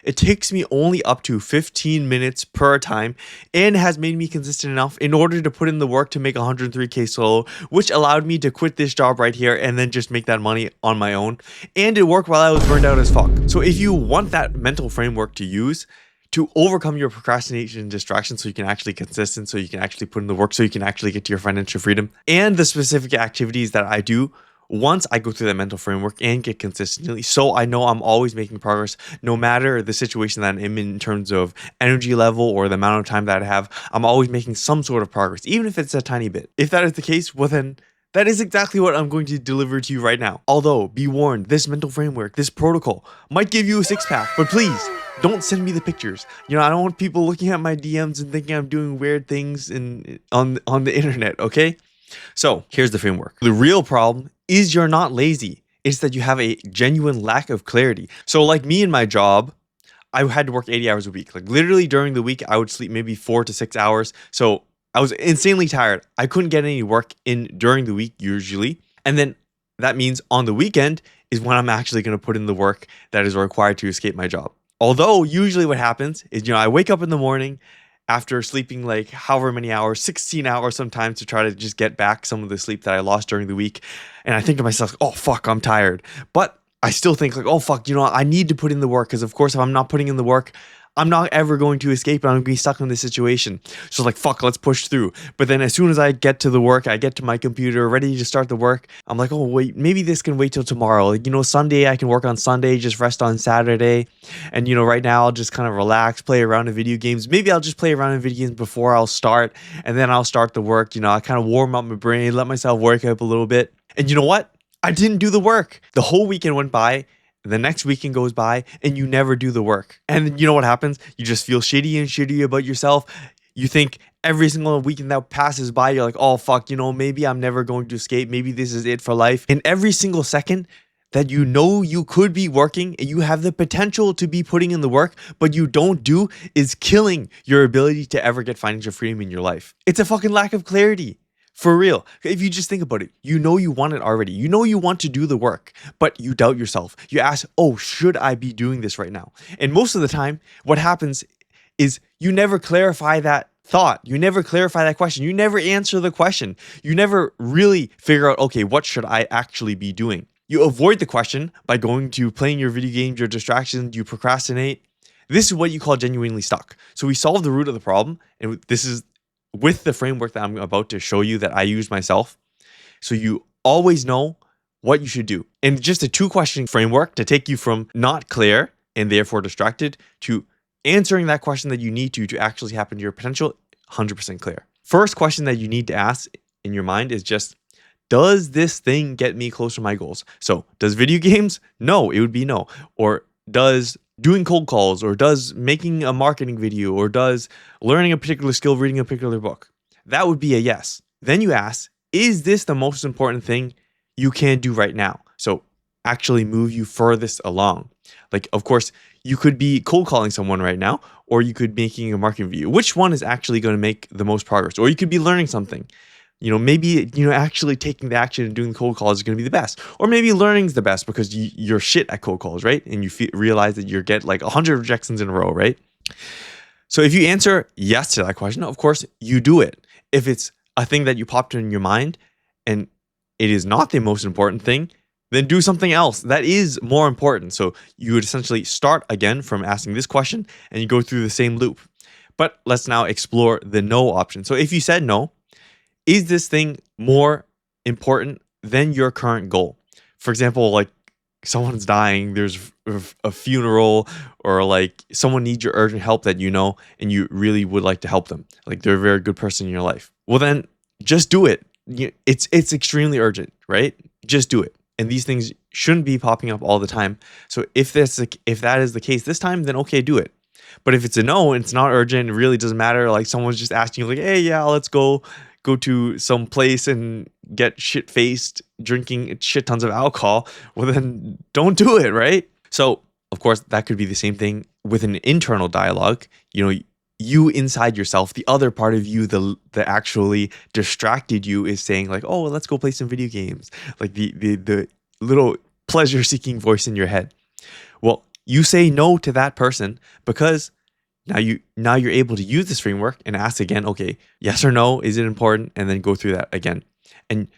It takes me only up to 15 minutes per time and has made me consistent enough in order to put in the work to make 103K solo, which allowed me to quit this job right here and then just make that money on my own. And it worked while I was burned out as fuck. So if you want that mental framework to use to overcome your procrastination and distraction so you can actually consistent, so you can actually put in the work, so you can actually get to your financial freedom, and the specific activities that I do once I go through that mental framework and get consistently, so I know I'm always making progress no matter the situation that I'm in terms of energy level or the amount of time that I have, I'm always making some sort of progress, even if it's a tiny bit. If that is the case, well then that is exactly what I'm going to deliver to you right now. Although, be warned, this mental framework, this protocol might give you a six-pack, but please, don't send me the pictures. You know, I don't want people looking at my DMs and thinking I'm doing weird things on the internet, okay? So here's the framework. The real problem is you're not lazy. It's that you have a genuine lack of clarity. So like me in my job, I had to work 80 hours a week. Like literally during the week, I would sleep maybe 4 to 6 hours. So I was insanely tired. I couldn't get any work in during the week usually. And then that means on the weekend is when I'm actually going to put in the work that is required to escape my job. Although usually what happens is, I wake up in the morning after sleeping like however many hours, 16 hours sometimes, to try to just get back some of the sleep that I lost during the week. And I think to myself, oh, fuck, I'm tired. But I still think like, oh, fuck, I need to put in the work. Because of course, if I'm not putting in the work, I'm not ever going to escape and I'm going to be stuck in this situation. So like, fuck, let's push through. But then as soon as I get to the work, I get to my computer, ready to start the work, I'm like, oh, wait, maybe this can wait till tomorrow. Like, Sunday, I can work on Sunday, just rest on Saturday. And, right now I'll just kind of relax, play around in video games. Maybe I'll just play around in video games before I'll start. And then I'll start the work. I kind of warm up my brain, let myself work up a little bit. And you know what? I didn't do the work. The whole weekend went by. The next weekend goes by and you never do the work. And you know what happens? You just feel shitty and shitty about yourself. You think every single weekend that passes by, you're like, oh, fuck, maybe I'm never going to escape. Maybe this is it for life. And every single second that you could be working and you have the potential to be putting in the work, but you don't do, is killing your ability to ever get financial freedom in your life. It's a fucking lack of clarity. For real. If you just think about it, you want it already. You want to do the work, but you doubt yourself. You ask, oh, should I be doing this right now? And most of the time, what happens is you never clarify that thought. You never clarify that question. You never answer the question. You never really figure out, okay, what should I actually be doing? You avoid the question by going to playing your video games, your distractions, you procrastinate. This is what you call genuinely stuck. So we solve the root of the problem, and this is with the framework that I'm about to show you that I use myself. So you always know what you should do. And just a 2-question framework to take you from not clear and therefore distracted to answering that question that you need to actually happen to your potential, 100% clear. First question that you need to ask in your mind is just, does this thing get me closer to my goals? So does video games? No, it would be no. Or does doing cold calls, or does making a marketing video, or does learning a particular skill, reading a particular book? That would be a yes. Then you ask, is this the most important thing you can do right now? So actually move you furthest along. Like, of course, you could be cold calling someone right now, or you could be making a marketing video. Which one is actually going to make the most progress? Or you could be learning something. Maybe, actually taking the action and doing cold calls is going to be the best. Or maybe learning's the best because you're shit at cold calls, right? And you realize that you get like 100 rejections in a row, right? So if you answer yes to that question, of course, you do it. If it's a thing that you popped in your mind and it is not the most important thing, then do something else that is more important. So you would essentially start again from asking this question and you go through the same loop. But let's now explore the no option. So if you said no, is this thing more important than your current goal? For example, like someone's dying, there's a funeral, or like someone needs your urgent help that and you really would like to help them. Like they're a very good person in your life. Well, then just do it. It's extremely urgent, right? Just do it. And these things shouldn't be popping up all the time. So if that is the case this time, then okay, do it. But if it's a no and it's not urgent, it really doesn't matter. Like someone's just asking you like, hey, yeah, let's go to some place and get shit-faced drinking shit tons of alcohol, well then don't do it, right? So of course that could be the same thing with an internal dialogue. You inside yourself, the other part of you, the actually distracted you, is saying like, oh, let's go play some video games. Like the little pleasure-seeking voice in your head. Well, you say no to that person because now you're able to use this framework and ask again, okay, yes or no, is it important? And then go through that again. And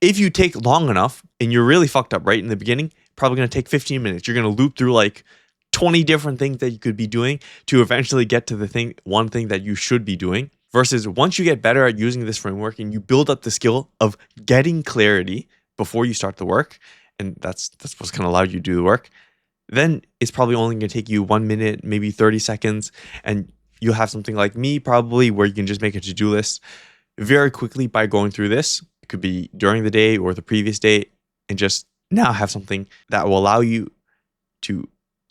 if you take long enough and you're really fucked up right in the beginning, probably going to take 15 minutes. You're going to loop through like 20 different things that you could be doing to eventually get to the one thing that you should be doing. Versus once you get better at using this framework and you build up the skill of getting clarity before you start the work, and that's what's going to allow you to do the work, then it's probably only going to take you 1 minute, maybe 30 seconds, and you'll have something like me probably where you can just make a to-do list very quickly by going through this. It could be during the day or the previous day, and just now have something that will allow you to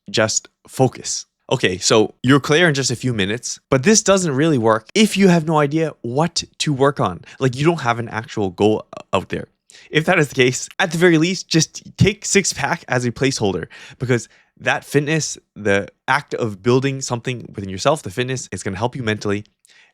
just focus. Okay, so you're clear in just a few minutes, but this doesn't really work if you have no idea what to work on. Like you don't have an actual goal out there. If that is the case, at the very least, just take six pack as a placeholder, because that fitness, the act of building something within yourself, the fitness is going to help you mentally.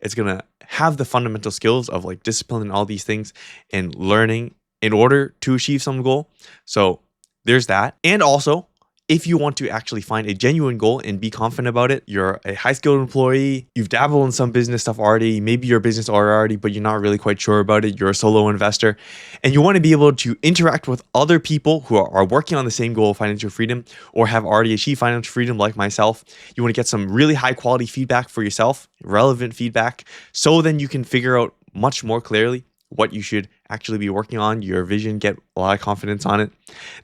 It's going to have the fundamental skills of like discipline and all these things and learning in order to achieve some goal. So there's that. And also, if you want to actually find a genuine goal and be confident about it, you're a high-skilled employee, you've dabbled in some business stuff already, maybe your business already, but you're not really quite sure about it, you're a solo investor, and you want to be able to interact with other people who are working on the same goal of financial freedom or have already achieved financial freedom like myself. You want to get some really high-quality feedback for yourself, relevant feedback, so then you can figure out much more clearly what you should actually be working on, your vision, get a lot of confidence on it,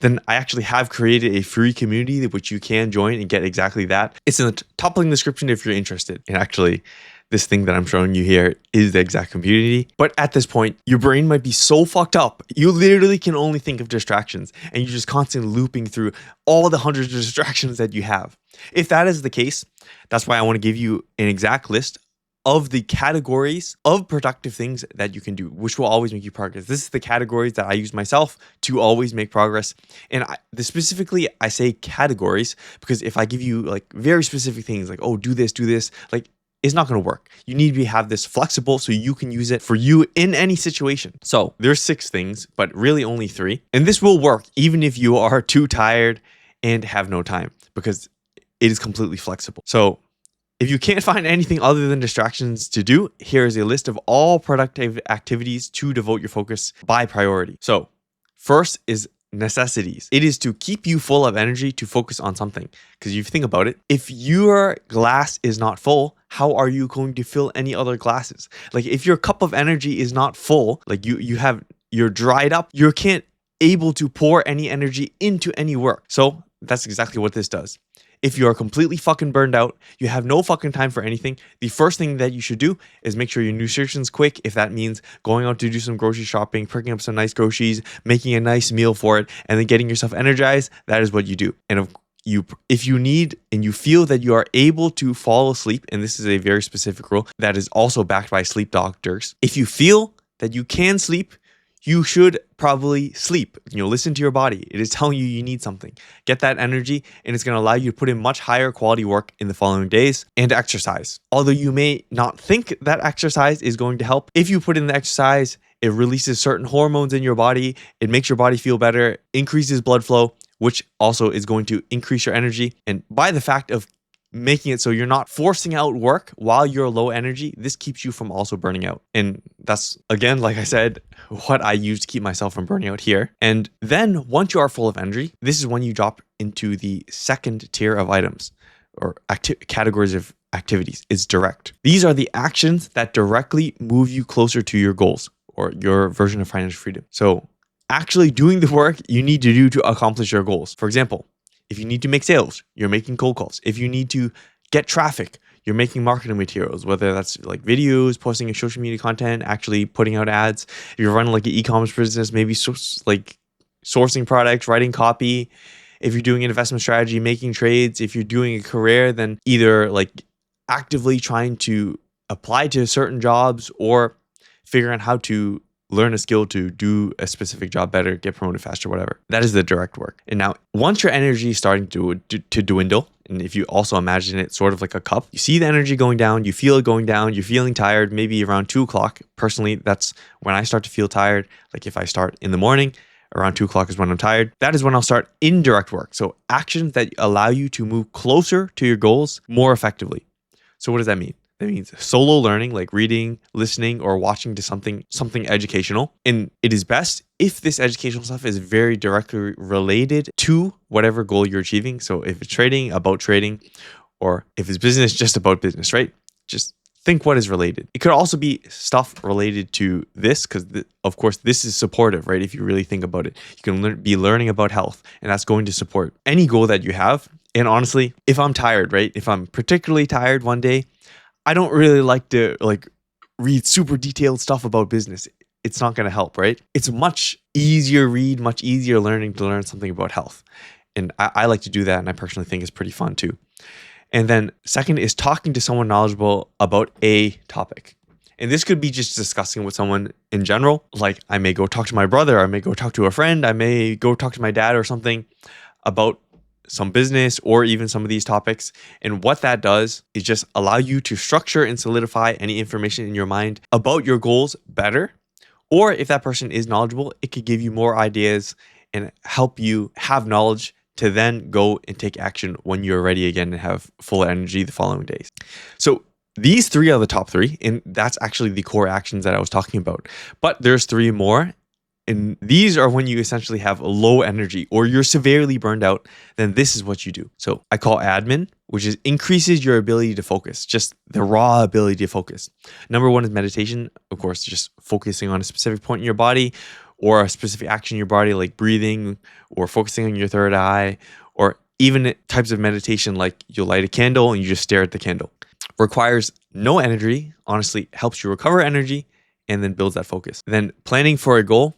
then I actually have created a free community which you can join and get exactly that. It's in the top link description if you're interested. And actually, this thing that I'm showing you here is the exact community. But at this point, your brain might be so fucked up, you literally can only think of distractions and you're just constantly looping through all the hundreds of distractions that you have. If that is the case, that's why I want to give you an exact list of the categories of productive things that you can do, which will always make you progress. This is the categories that I use myself to always make progress. And specifically, I say categories because if I give you like very specific things like, oh, do this, like it's not going to work. You need to have this flexible so you can use it for you in any situation. So there's 6 things, but really only 3. And this will work even if you are too tired and have no time because it is completely flexible. So if you can't find anything other than distractions to do, here is a list of all productive activities to devote your focus by priority. So first is necessities. It is to keep you full of energy to focus on something. Because if you think about it, if your glass is not full, how are you going to fill any other glasses? Like if your cup of energy is not full, like you're dried up, you can't able to pour any energy into any work. So that's exactly what this does. If you are completely fucking burned out, you have no fucking time for anything, the first thing that you should do is make sure your nutrition's quick. If that means going out to do some grocery shopping, picking up some nice groceries, making a nice meal for it, and then getting yourself energized, that is what you do. And if you need and you feel that you are able to fall asleep, and this is a very specific rule that is also backed by sleep doctors, if you feel that you can sleep, you should probably sleep. Listen to your body. It is telling you need something. Get that energy, and it's going to allow you to put in much higher quality work in the following days. And exercise. Although you may not think that exercise is going to help, if you put in the exercise, it releases certain hormones in your body. It makes your body feel better, increases blood flow, which also is going to increase your energy. And by the fact of making it so you're not forcing out work while you're low energy, this keeps you from also burning out. And that's, again, like I said, what I use to keep myself from burning out here. And then once you are full of energy, this is when you drop into the second tier of items or categories of activities. It's direct. These are the actions that directly move you closer to your goals or your version of financial freedom. So actually doing the work you need to do to accomplish your goals. For example, if you need to make sales, you're making cold calls. If you need to get traffic, you're making marketing materials, whether that's like videos, posting your social media content, actually putting out ads. If you're running like an e-commerce business, maybe sourcing products, writing copy. If you're doing an investment strategy, making trades. If you're doing a career, then either like actively trying to apply to certain jobs or figuring out how to learn a skill to do a specific job better, get promoted faster, whatever. That is the direct work. And now once your energy is starting to dwindle, and if you also imagine it sort of like a cup, you see the energy going down, you feel it going down, you're feeling tired, maybe around 2 o'clock. Personally, that's when I start to feel tired. Like if I start in the morning, around 2 o'clock is when I'm tired. That is when I'll start indirect work. So actions that allow you to move closer to your goals more effectively. So what does that mean? That means solo learning, like reading, listening, or watching to something educational. And it is best if this educational stuff is very directly related to whatever goal you're achieving. So if it's trading, about trading, or if it's business, just about business, right? Just think what is related. It could also be stuff related to this because, of course, this is supportive, right? If you really think about it, you can be learning about health, and that's going to support any goal that you have. And honestly, if I'm tired, right? If I'm particularly tired one day, I don't really like to read super detailed stuff about business. It's not going to help, right? It's much easier read, much easier learning to learn something about health. And I like to do that, and I personally think it's pretty fun too. And then second is talking to someone knowledgeable about a topic. And this could be just discussing with someone in general. Like I may go talk to my brother, I may go talk to a friend, I may go talk to my dad or something about some business or even some of these topics. And what that does is just allow you to structure and solidify any information in your mind about your goals better. Or if that person is knowledgeable, it could give you more ideas and help you have knowledge to then go and take action when you're ready again and have full energy the following days. So these three are the top three, and that's actually the core actions that I was talking about. But there's three more. And these are when you essentially have low energy or you're severely burned out, then this is what you do. So I call admin, which is increases your ability to focus, just the raw ability to focus. Number one is meditation. Of course, just focusing on a specific point in your body or a specific action in your body, like breathing or focusing on your third eye, or even types of meditation like you'll light a candle and you just stare at the candle. Requires no energy, honestly, helps you recover energy and then builds that focus. Then planning for a goal.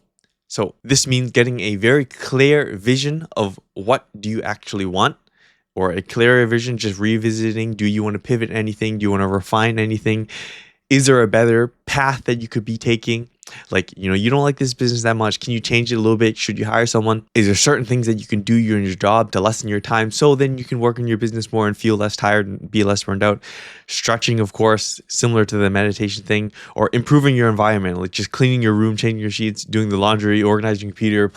So this means getting a very clear vision of what do you actually want, or a clearer vision, just revisiting. Do you want to pivot anything? Do you want to refine anything? Is there a better path that you could be taking? Like, you don't like this business that much. Can you change it a little bit? Should you hire someone? Is there certain things that you can do in your job to lessen your time so then you can work in your business more and feel less tired and be less burned out? Stretching, of course, similar to the meditation thing, or improving your environment, like just cleaning your room, changing your sheets, doing the laundry, organizing your computer,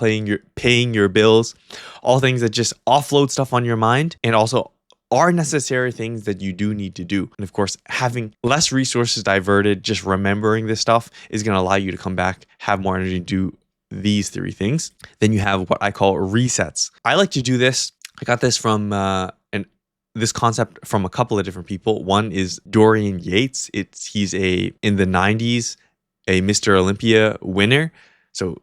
paying your bills, all things that just offload stuff on your mind and also are necessary things that you do need to do. And of course, having less resources diverted, just remembering this stuff is going to allow you to come back, have more energy, do these three things. Then you have what I call resets. I like to do this. I got this from this concept from a couple of different people. One is Dorian Yates. He's in the 90s, a Mr. Olympia winner. So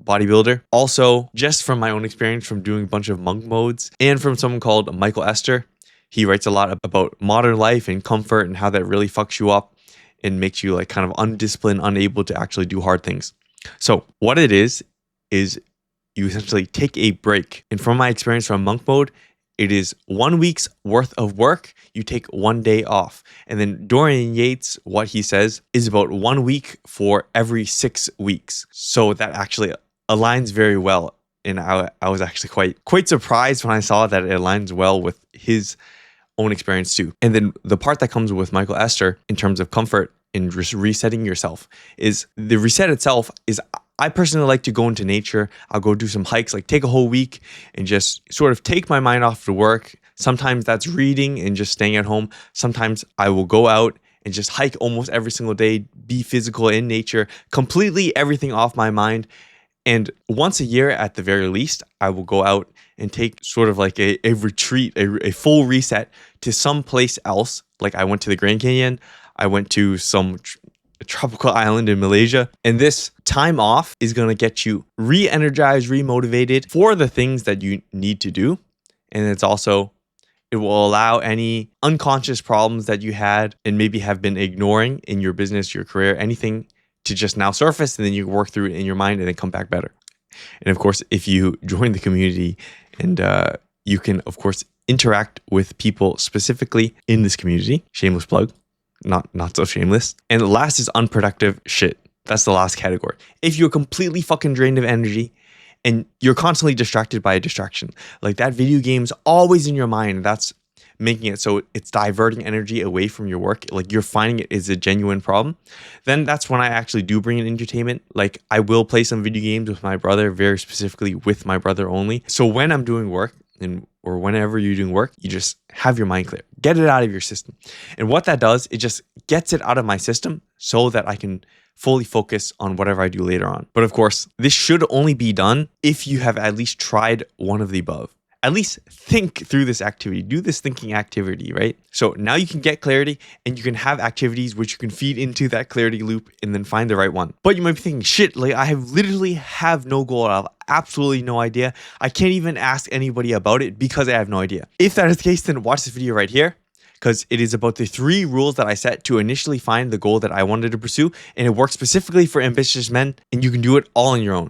bodybuilder. Also, just from my own experience from doing a bunch of monk modes and from someone called Michael Esther. He writes a lot about modern life and comfort and how that really fucks you up and makes you like kind of undisciplined, unable to actually do hard things. So what it is you essentially take a break. And from my experience from monk mode, it is 1 week's worth of work. You take 1 day off. And then Dorian Yates, what he says is about 1 week for every 6 weeks. So that actually aligns very well. And I was actually quite surprised when I saw that it aligns well with his own experience too. And then the part that comes with Michael Esther in terms of comfort and just resetting yourself is the reset itself is, I personally like to go into nature. I'll go do some hikes, like take a whole week and just sort of take my mind off the work. Sometimes that's reading and just staying at home. Sometimes I will go out and just hike almost every single day, be physical in nature, completely everything off my mind. And once a year at the very least, I will go out and take sort of like a retreat, a full reset to some place else. Like I went to the Grand Canyon, I went to some tropical island in Malaysia. And this time off is going to get you re-energized, re-motivated for the things that you need to do. And it will allow any unconscious problems that you had and maybe have been ignoring in your business, your career, anything to just now surface, and then you work through it in your mind and then come back better. And of course, if you join the community and you can, of course, interact with people specifically in this community, shameless plug, not so shameless. And the last is unproductive shit. That's the last category. If you're completely fucking drained of energy and you're constantly distracted by a distraction, like that video game's always in your mind, that's making it so it's diverting energy away from your work, like you're finding it is a genuine problem, then that's when I actually do bring in entertainment. Like I will play some video games with my brother, very specifically with my brother only. So when I'm doing work or whenever you're doing work, you just have your mind clear, get it out of your system. And what that does, it just gets it out of my system so that I can fully focus on whatever I do later on. But of course, this should only be done if you have at least tried one of the above. At least think through this activity, do this thinking activity, right? So now you can get clarity and you can have activities which you can feed into that clarity loop and then find the right one. But you might be thinking, shit, like I literally have no goal. I have absolutely no idea. I can't even ask anybody about it because I have no idea. If that is the case, then watch this video right here, because it is about the 3 rules that I set to initially find the goal that I wanted to pursue. And it works specifically for ambitious men, and you can do it all on your own.